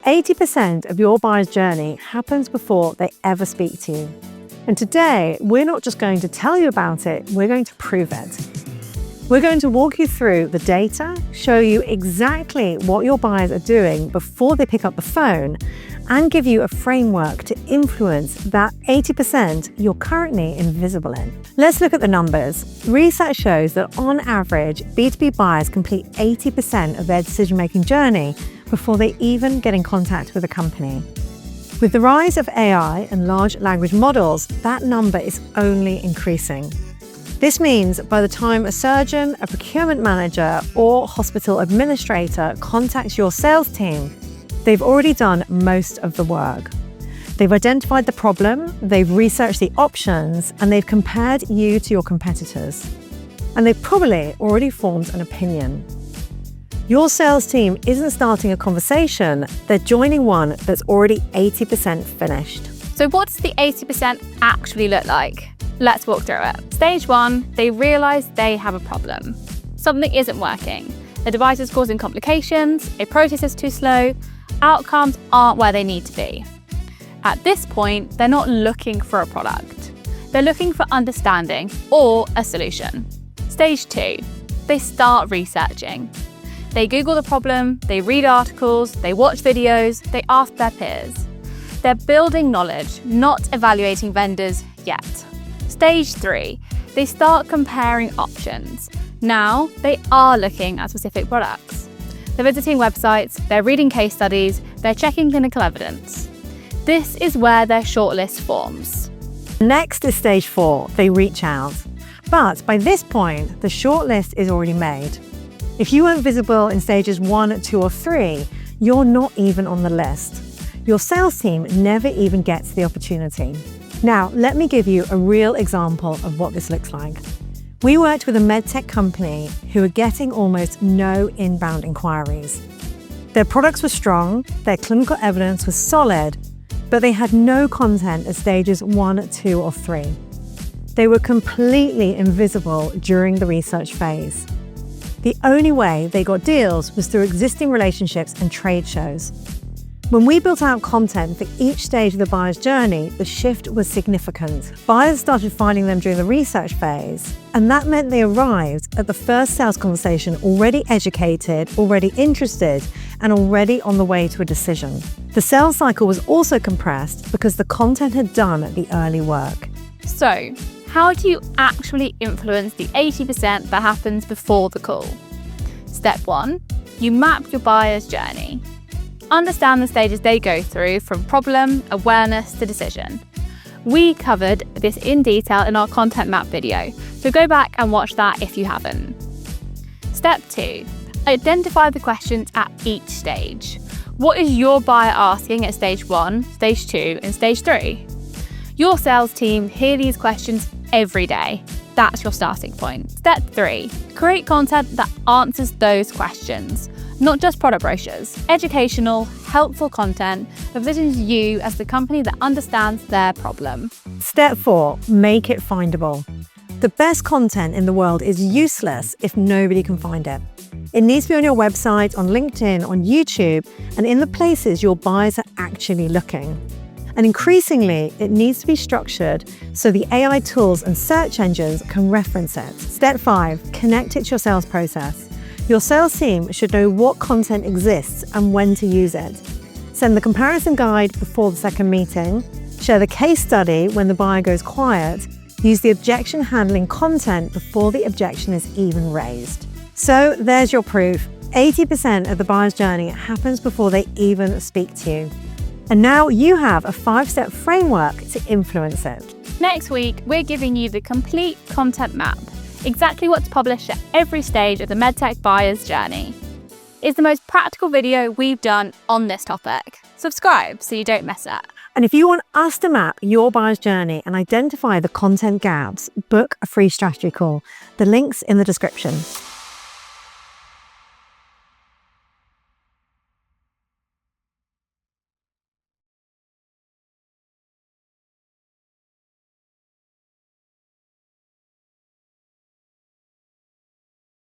80% of your buyer's journey happens before they ever speak to you. And today, we're not just going to tell you about it, we're going to prove it. We're going to walk you through the data, show you exactly what your buyers are doing before they pick up the phone, and give you a framework to influence that 80% you're currently invisible in. Let's look at the numbers. Research shows that on average, B2B buyers complete 80% of their decision-making journey before they even get in contact with a company. With the rise of AI and large language models, that number is only increasing. This means by the time a surgeon, a procurement manager, or hospital administrator contacts your sales team, they've already done most of the work. They've identified the problem, they've researched the options, and they've compared you to your competitors. And they've probably already formed an opinion. Your sales team isn't starting a conversation, they're joining one that's already 80% finished. So what does the 80% actually look like? Let's walk through it. Stage 1, they realise they have a problem. Something isn't working. A device is causing complications, a process is too slow, outcomes aren't where they need to be. At this point, they're not looking for a product. They're looking for understanding or a solution. Stage 2, they start researching. They Google the problem, they read articles, they watch videos, they ask their peers. They're building knowledge, not evaluating vendors yet. Stage 3, they start comparing options. Now, they are looking at specific products. They're visiting websites, they're reading case studies, they're checking clinical evidence. This is where their shortlist forms. Next is stage 4, they reach out. But by this point, the shortlist is already made. If you weren't visible in stages 1, 2, or 3, you're not even on the list. Your sales team never even gets the opportunity. Now, let me give you a real example of what this looks like. We worked with a Medtech company who were getting almost no inbound inquiries. Their products were strong, their clinical evidence was solid, but they had no content at stages 1, 2, or 3. They were completely invisible during the research phase. The only way they got deals was through existing relationships and trade shows. When we built out content for each stage of the buyer's journey, the shift was significant. Buyers started finding them during the research phase, and that meant they arrived at the first sales conversation already educated, already interested, and already on the way to a decision. The sales cycle was also compressed because the content had done the early work. So, how do you actually influence the 80% that happens before the call? Step 1, you map your buyer's journey. Understand the stages they go through from problem, awareness to decision. We covered this in detail in our content map video, so go back and watch that if you haven't. Step 2, identify the questions at each stage. What is your buyer asking at stage 1, stage 2, and stage 3? Your sales team hear these questions every day. That's your starting point. Step 3, create content that answers those questions. Not just product brochures, educational, helpful content that positions you as the company that understands their problem. Step 4, make it findable. The best content in the world is useless if nobody can find it. It needs to be on your website, on LinkedIn, on YouTube, and in the places your buyers are actually looking. And increasingly, it needs to be structured so the AI tools and search engines can reference it. Step 5, connect it to your sales process. Your sales team should know what content exists and when to use it. Send the comparison guide before the second meeting, share the case study when the buyer goes quiet, use the objection handling content before the objection is even raised. So there's your proof. 80% of the buyer's journey happens before they even speak to you. And now you have a 5-step framework to influence it. Next week, we're giving you the complete content map, exactly what to publish at every stage of the Medtech buyer's journey. It's the most practical video we've done on this topic. Subscribe so you don't miss it. And if you want us to map your buyer's journey and identify the content gaps, book a free strategy call. The link's in the description.